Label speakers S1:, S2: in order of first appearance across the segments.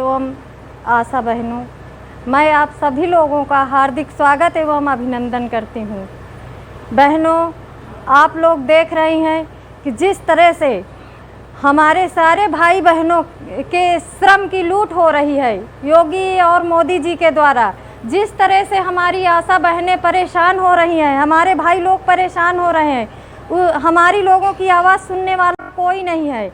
S1: एवं आशा बहनों, मैं आप सभी लोगों का हार्दिक स्वागत एवं अभिनंदन करती हूँ। बहनों, आप लोग देख रही हैं कि जिस तरह से हमारे सारे भाई बहनों के श्रम की लूट हो रही है योगी और मोदी जी के द्वारा, जिस तरह से हमारी आशा बहनें परेशान हो रही हैं, हमारे भाई लोग परेशान हो रहे हैं, हमारी लोगों की आवाज़ सुनने वाला कोई नहीं है।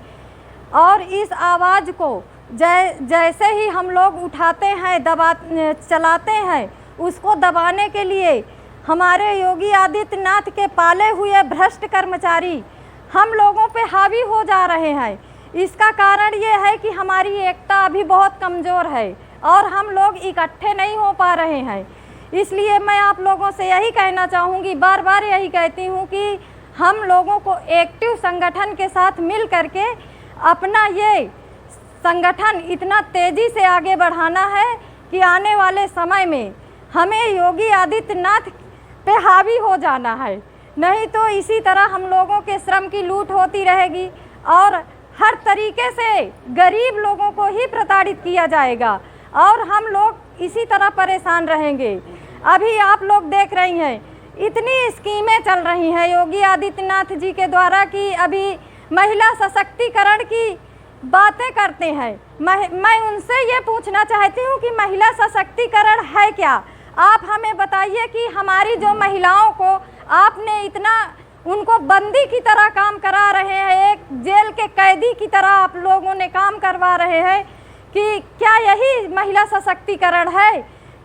S1: और इस आवाज़ को जैसे ही हम लोग उठाते हैं, चलाते हैं, उसको दबाने के लिए हमारे योगी आदित्यनाथ के पाले हुए भ्रष्ट कर्मचारी हम लोगों पे हावी हो जा रहे हैं। इसका कारण ये है कि हमारी एकता अभी बहुत कमज़ोर है और हम लोग इकट्ठे नहीं हो पा रहे हैं। इसलिए मैं आप लोगों से यही कहना चाहूँगी, बार बार यही कहती हूँ कि हम लोगों को एक्टिव संगठन के साथ मिल करके अपना ये संगठन इतना तेज़ी से आगे बढ़ाना है कि आने वाले समय में हमें योगी आदित्यनाथ पे हावी हो जाना है। नहीं तो इसी तरह हम लोगों के श्रम की लूट होती रहेगी और हर तरीके से गरीब लोगों को ही प्रताड़ित किया जाएगा और हम लोग इसी तरह परेशान रहेंगे। अभी आप लोग देख रही हैं, इतनी स्कीमें चल रही हैं योगी आदित्यनाथ जी के द्वारा कि अभी महिला सशक्तिकरण की बातें करते हैं। मैं उनसे ये पूछना चाहती हूँ कि महिला सशक्तिकरण है क्या? आप हमें बताइए कि हमारी जो महिलाओं को आपने इतना उनको बंदी की तरह काम करा रहे हैं, एक जेल के कैदी की तरह आप लोगों ने काम करवा रहे हैं, कि क्या यही महिला सशक्तिकरण है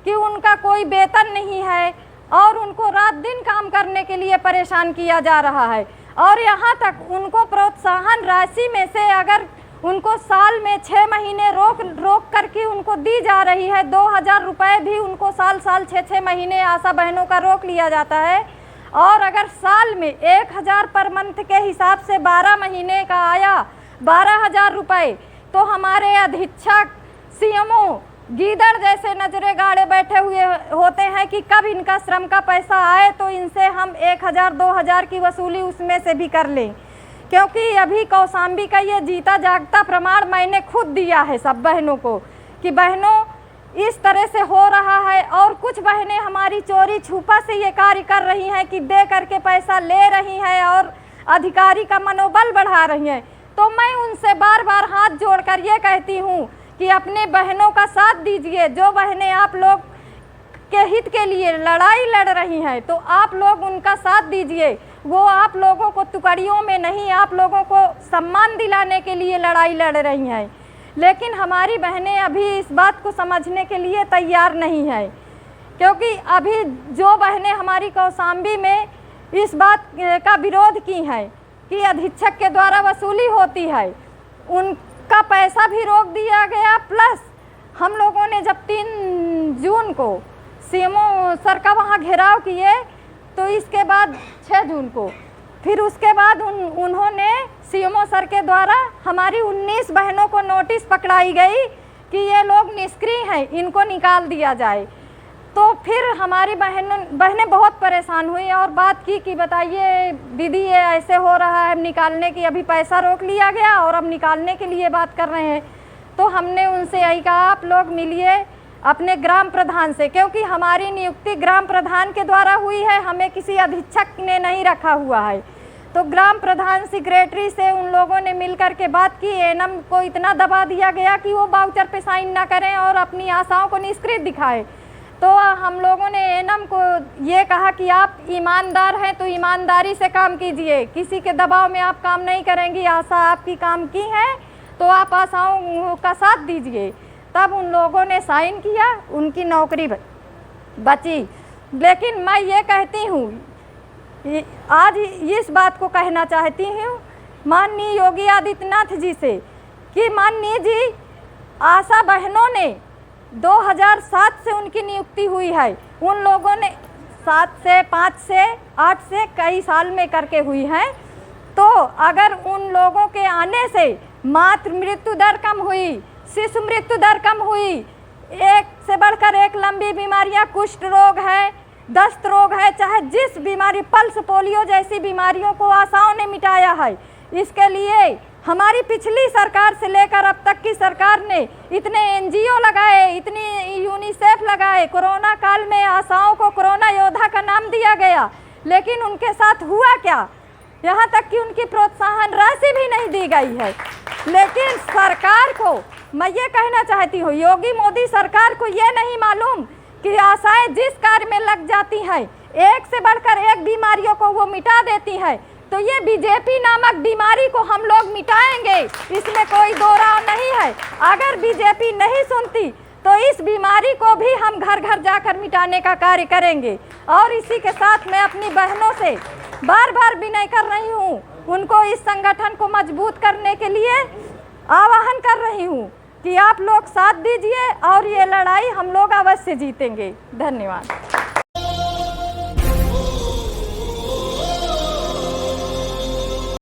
S1: कि उनका कोई वेतन नहीं है और उनको रात दिन काम करने के लिए परेशान किया जा रहा है और यहाँ तक उनको प्रोत्साहन राशि में से अगर उनको साल में 6 महीने रोक करके उनको दी जा रही है, 2000 रुपये भी उनको साल 6 महीने आशा बहनों का रोक लिया जाता है और अगर साल में 1000 पर मंथ के हिसाब से 12 महीने का आया 12,000 रुपये, तो हमारे अधीक्षक सीएमओ गीदड़ जैसे नजरे गाड़े बैठे हुए होते हैं कि कब इनका श्रम का पैसा आए तो इनसे हम 1000-2000 की वसूली उसमें से भी कर लें। क्योंकि अभी कौशाम्बी का ये जीता जागता प्रमाण मैंने खुद दिया है सब बहनों को कि बहनों इस तरह से हो रहा है और कुछ बहनें हमारी चोरी छुपा से ये कार्य कर रही हैं कि दे करके पैसा ले रही हैं और अधिकारी का मनोबल बढ़ा रही हैं। तो मैं उनसे बार बार हाथ जोड़कर ये कहती हूँ कि अपने बहनों का साथ दीजिए। जो बहनें आप लोग के हित के लिए लड़ाई लड़ रही हैं तो आप लोग उनका साथ दीजिए। वो आप लोगों को टुकड़ियों में नहीं, आप लोगों को सम्मान दिलाने के लिए लड़ाई लड़ रही हैं, लेकिन हमारी बहनें अभी इस बात को समझने के लिए तैयार नहीं है। क्योंकि अभी जो बहनें हमारी कौशाम्बी में इस बात का विरोध की हैं कि अधीक्षक के द्वारा वसूली होती है, उनका पैसा भी रोक दिया गया। प्लस हम लोगों ने जब 3 जून को सीएमओ सर का वहाँ घेराव किए तो इसके बाद 6 जून को फिर उसके बाद उन्होंने सीएमओ सर के द्वारा हमारी 19 बहनों को नोटिस पकड़ाई गई कि ये लोग निष्क्रिय हैं, इनको निकाल दिया जाए। तो फिर हमारी बहनें बहुत परेशान हुई और बात की कि बताइए दीदी ये ऐसे हो रहा है, निकालने की अभी पैसा रोक लिया गया और अब निकालने के लिए बात कर रहे हैं। तो हमने उनसे यही कहा आप लोग मिलिए अपने ग्राम प्रधान से, क्योंकि हमारी नियुक्ति ग्राम प्रधान के द्वारा हुई है, हमें किसी अधीक्षक ने नहीं रखा हुआ है। तो ग्राम प्रधान सेक्रेटरी से उन लोगों ने मिलकर के बात की। एनएम को इतना दबा दिया गया कि वो वाउचर पे साइन ना करें और अपनी आशाओं को निष्क्रिय दिखाए। तो हम लोगों ने एनएम को ये कहा कि आप ईमानदार हैं तो ईमानदारी से काम कीजिए, किसी के दबाव में आप काम नहीं करेंगी। आशा आपकी काम की है तो आप आशाओं का साथ दीजिए। तब उन लोगों ने साइन किया, उनकी नौकरी बची। लेकिन मैं ये कहती हूँ, आज इस बात को कहना चाहती हूँ माननीय योगी आदित्यनाथ जी से कि माननीय जी, आशा बहनों ने 2007 से उनकी नियुक्ति हुई है, उन लोगों ने 7 से 5 से 8 से कई साल में करके हुई है। तो अगर उन लोगों के आने से मातृ मृत्यु दर कम हुई, शिशु मृत्यु दर कम हुई, एक से बढ़कर एक लंबी बीमारियां, कुष्ठ रोग है, दस्त रोग है, चाहे जिस बीमारी, पल्स पोलियो जैसी बीमारियों को आशाओं ने मिटाया है। इसके लिए हमारी पिछली सरकार से लेकर अब तक की सरकार ने इतने एनजीओ लगाए, इतनी यूनिसेफ लगाए, कोरोना काल में आशाओं को कोरोना योद्धा का नाम दिया गया, लेकिन उनके साथ हुआ क्या? यहाँ तक कि उनकी प्रोत्साहन राशि भी नहीं दी गई है। लेकिन सरकार को मैं ये कहना चाहती हूँ, योगी मोदी सरकार को ये नहीं मालूम कि आशाएं जिस कार्य में लग जाती हैं, एक से बढ़कर एक बीमारियों को वो मिटा देती है। तो ये बीजेपी नामक बीमारी को हम लोग मिटाएंगे, इसमें कोई दो राय नहीं है। अगर बीजेपी नहीं सुनती तो इस बीमारी को भी हम घर घर जाकर मिटाने का कार्य करेंगे। और इसी के साथ मैं अपनी बहनों से बार बार विनय कर रही हूँ, उनको इस संगठन को मजबूत करने के लिए आह्वान कर रही हूँ कि आप लोग साथ दीजिए और ये लड़ाई हम लोग अवश्य जीतेंगे। धन्यवाद।